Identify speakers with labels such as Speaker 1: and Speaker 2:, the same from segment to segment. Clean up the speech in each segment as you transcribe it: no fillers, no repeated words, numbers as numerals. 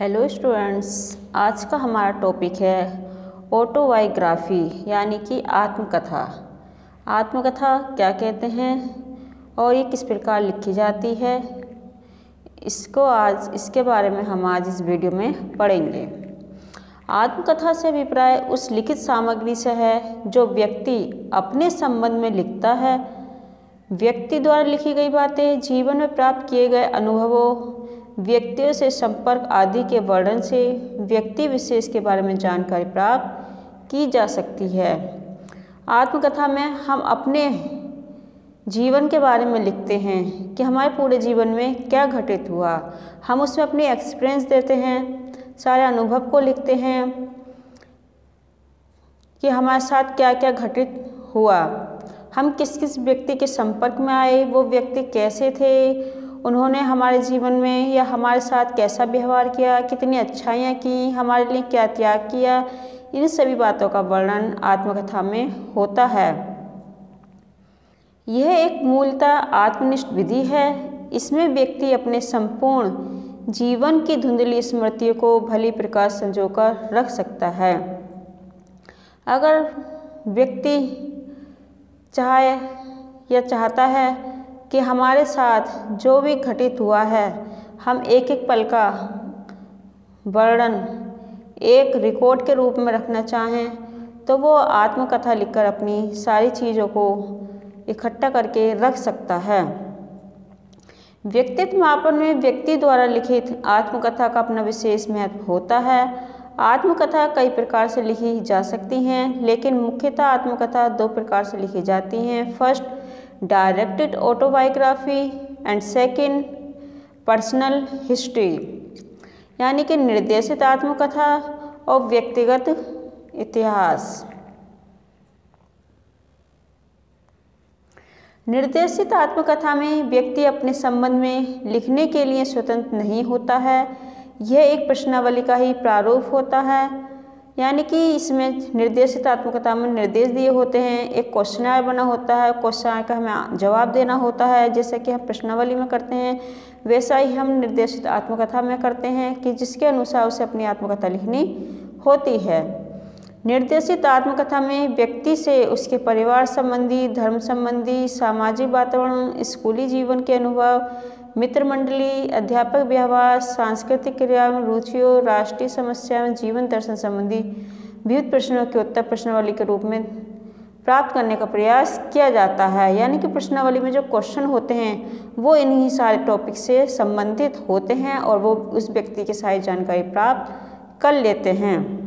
Speaker 1: Hello students, आज का हमारा टॉपिक है ऑटोबायोग्राफी यानी कि आत्मकथा। आत्मकथा क्या कहते हैं और ये किस प्रकार लिखी जाती है, इसके बारे में हम आज इस वीडियो में पढ़ेंगे। आत्मकथा से अभिप्राय उस लिखित सामग्री से है जो व्यक्ति अपने संबंध में लिखता है। व्यक्ति द्वारा लिखी गई बातें, जीवन में प्राप्त किए गए अनुभवों, व्यक्तियों से संपर्क आदि के वर्णन से व्यक्ति विशेष के बारे में जानकारी प्राप्त की जा सकती है। आत्मकथा में हम अपने जीवन के बारे में लिखते हैं कि हमारे पूरे जीवन में क्या घटित हुआ। हम उसमें अपनी एक्सपीरियंस देते हैं, सारे अनुभव को लिखते हैं कि हमारे साथ क्या क्या घटित हुआ, हम किस किस व्यक्ति के संपर्क में आए, वो व्यक्ति कैसे थे, उन्होंने हमारे जीवन में या हमारे साथ कैसा व्यवहार किया, कितनी अच्छाइयाँ की, हमारे लिए क्या त्याग किया। इन सभी बातों का वर्णन आत्मकथा में होता है। यह एक मूलतः आत्मनिष्ठ विधि है। इसमें व्यक्ति अपने संपूर्ण जीवन की धुंधली स्मृतियों को भली प्रकार संजोकर रख सकता है। अगर व्यक्ति चाहता है कि हमारे साथ जो भी घटित हुआ है हम एक एक पल का वर्णन एक रिकॉर्ड के रूप में रखना चाहें, तो वो आत्मकथा लिखकर अपनी सारी चीज़ों को इकट्ठा करके रख सकता है। व्यक्तित्व मापन में व्यक्ति द्वारा लिखित आत्मकथा का अपना विशेष महत्व होता है। आत्मकथा कई प्रकार से लिखी जा सकती हैं, लेकिन मुख्यतः आत्मकथा दो प्रकार से लिखी जाती हैं। First, directed autobiography and second, personal history, यानी कि निर्देशित आत्मकथा और व्यक्तिगत इतिहास। निर्देशित आत्मकथा में व्यक्ति अपने संबंध में लिखने के लिए स्वतंत्र नहीं होता है। यह एक प्रश्नावली का ही प्रारूप होता है, यानी कि इसमें निर्देशित आत्मकथा में निर्देश दिए होते हैं, एक क्वेश्चनर बना होता है, क्वेश्चनर का हमें जवाब देना होता है। जैसे कि हम प्रश्नावली में करते हैं वैसा ही हम निर्देशित आत्मकथा में करते हैं कि जिसके अनुसार उसे अपनी आत्मकथा लिखनी होती है। निर्देशित आत्मकथा में व्यक्ति से उसके परिवार संबंधी, धर्म संबंधी, सामाजिक वातावरण, स्कूली जीवन के अनुभव, मित्र मंडली, अध्यापक व्यवहार, सांस्कृतिक क्रियाओं, रुचियों, राष्ट्रीय समस्याओं, जीवन दर्शन संबंधी विविध प्रश्नों के उत्तर प्रश्नावली के रूप में प्राप्त करने का प्रयास किया जाता है। यानी कि प्रश्नावली में जो क्वेश्चन होते हैं वो इन्हीं सारे टॉपिक से संबंधित होते हैं और वो उस व्यक्ति की सारी जानकारी प्राप्त कर लेते हैं।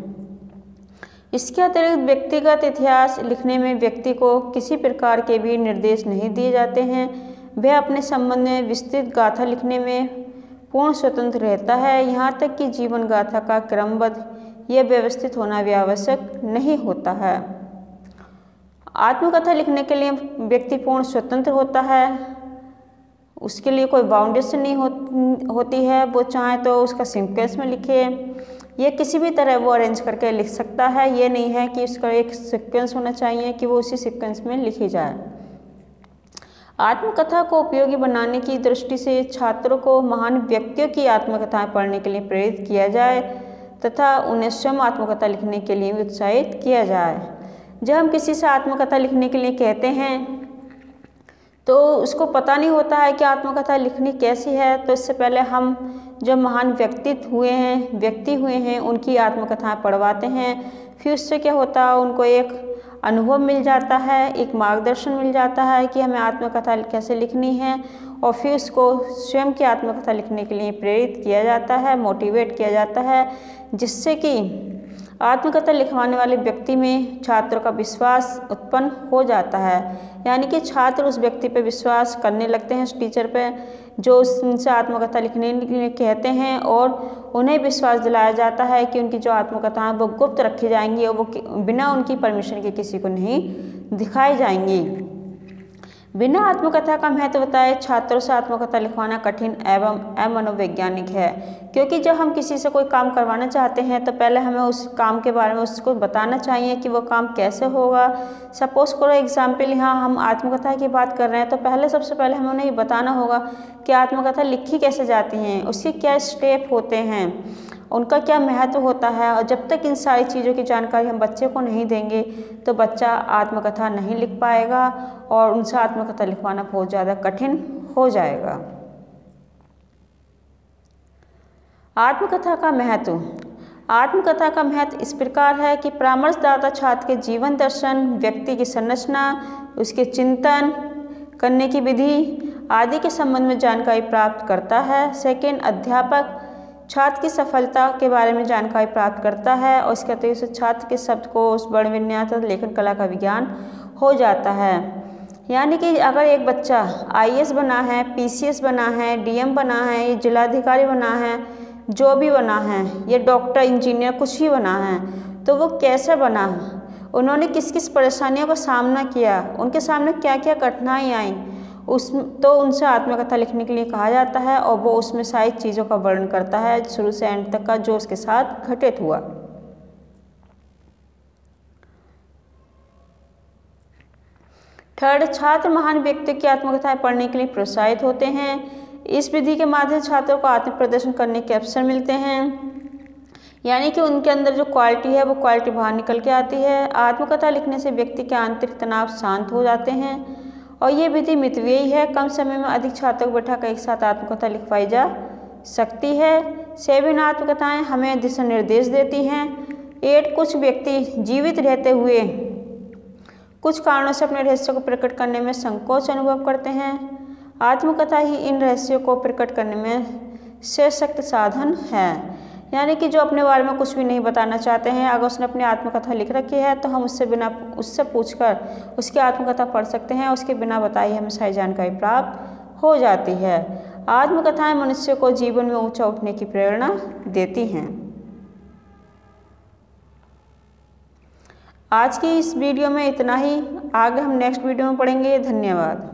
Speaker 1: इसके अतिरिक्त व्यक्तिगत इतिहास लिखने में व्यक्ति को किसी प्रकार के भी निर्देश नहीं दिए जाते हैं। वह अपने संबंध में विस्तृत गाथा लिखने में पूर्ण स्वतंत्र रहता है। यहाँ तक कि जीवन गाथा का क्रमबद्ध या व्यवस्थित होना भी आवश्यक नहीं होता है। आत्मकथा लिखने के लिए व्यक्ति पूर्ण स्वतंत्र होता है, उसके लिए कोई बाउंडेशन नहीं होती है। वो चाहे तो उसका सीक्वेंस में लिखे, ये किसी भी तरह वो अरेंज करके लिख सकता है। ये नहीं है कि उसका एक सीक्वेंस होना चाहिए कि वो उसी सीक्वेंस में लिखी जाए। आत्मकथा को उपयोगी बनाने की दृष्टि से छात्रों को महान व्यक्तियों की आत्मकथाएं पढ़ने के लिए प्रेरित किया जाए तथा उन्हें स्वयं आत्मकथा लिखने के लिए उत्साहित किया जाए। जब हम किसी से आत्मकथा लिखने के लिए कहते हैं तो उसको पता नहीं होता है कि आत्मकथा लिखनी कैसी है, तो इससे पहले हम जो महान व्यक्ति हुए हैं उनकी आत्मकथाएं पढ़वाते हैं। फिर उससे क्या होता है, उनको एक अनुभव मिल जाता है, एक मार्गदर्शन मिल जाता है कि हमें आत्मकथा कैसे लिखनी है, और फिर उसको स्वयं की आत्मकथा लिखने के लिए प्रेरित किया जाता है, मोटिवेट किया जाता है, जिससे कि आत्मकथा लिखवाने वाले व्यक्ति में छात्रों का विश्वास उत्पन्न हो जाता है। यानी कि छात्र उस व्यक्ति पर विश्वास करने लगते हैं, उस टीचर पे जो उनसे आत्मकथा लिखने के लिए कहते हैं, और उन्हें विश्वास दिलाया जाता है कि उनकी जो आत्मकथा वो गुप्त रखी जाएंगी और वो बिना उनकी परमिशन के किसी को नहीं दिखाई जाएंगी। बिना आत्मकथा का महत्व बताए छात्रों से आत्मकथा लिखवाना कठिन एवं अमनोवैज्ञानिक है, क्योंकि जब हम किसी से कोई काम करवाना चाहते हैं तो पहले हमें उस काम के बारे में उसको बताना चाहिए कि वो काम कैसे होगा। सपोज करो एग्जाम्पल, यहाँ हम आत्मकथा की बात कर रहे हैं तो सबसे पहले हमें उन्हें बताना होगा कि आत्मकथा लिखी कैसे जाती हैं, उसके क्या स्टेप होते हैं, उनका क्या महत्व होता है। और जब तक इन सारी चीज़ों की जानकारी हम बच्चे को नहीं देंगे तो बच्चा आत्मकथा नहीं लिख पाएगा और उनसे आत्मकथा लिखवाना बहुत ज़्यादा कठिन हो जाएगा। आत्मकथा का महत्व। आत्मकथा का महत्व इस प्रकार है कि परामर्शदाता छात्र के जीवन दर्शन, व्यक्ति की संरचना, उसके चिंतन करने की विधि आदि के संबंध में जानकारी प्राप्त करता है। सेकेंड, अध्यापक छात्र की सफलता के बारे में जानकारी प्राप्त करता है और इसके अतिरिक्त छात्र के शब्दकोश, वर्ण विन्यास और लेखन कला का विज्ञान हो जाता है। यानी कि अगर एक बच्चा IAS बना है, PCS बना है, DM बना है, ये जिलाधिकारी बना है, जो भी बना है, ये डॉक्टर, इंजीनियर कुछ भी बना है, तो वो कैसे बना, उन्होंने किस किस परेशानियों का सामना किया, उनके सामने क्या क्या कठिनाई आई, तो उनसे आत्मकथा लिखने के लिए कहा जाता है और वो उसमें सारी चीज़ों का वर्णन करता है शुरू से एंड तक का जो उसके साथ घटित हुआ। थर्ड, छात्र महान व्यक्ति की आत्मकथाएं पढ़ने के लिए प्रोत्साहित होते हैं। इस विधि के माध्यम से छात्रों को आत्म प्रदर्शन करने के अवसर मिलते हैं, यानी कि उनके अंदर जो क्वालिटी है वो क्वालिटी बाहर निकल के आती है। आत्मकथा लिखने से व्यक्ति के आंतरिक तनाव शांत हो जाते हैं और ये विधि मितव्ययी है। कम समय में अधिक छात्रों को बैठाकर एक साथ आत्मकथा लिखवाई जा सकती है। 7 आत्मकथाएं हमें दिशा निर्देश देती हैं। 8, कुछ व्यक्ति जीवित रहते हुए कुछ कारणों से अपने रहस्य को प्रकट करने में संकोच अनुभव करते हैं। आत्मकथा ही इन रहस्यों को प्रकट करने में सशक्त साधन है। यानी कि जो अपने बारे में कुछ भी नहीं बताना चाहते हैं, अगर उसने अपनी आत्मकथा लिख रखी है तो हम उससे पूछकर उसकी आत्मकथा पढ़ सकते हैं। उसके बिना बताए हमें सारी जानकारी प्राप्त हो जाती है। आत्मकथाएं मनुष्य को जीवन में ऊंचा उठने की प्रेरणा देती हैं। आज की इस वीडियो में इतना ही। आगे हम नेक्स्ट वीडियो में पढ़ेंगे। धन्यवाद।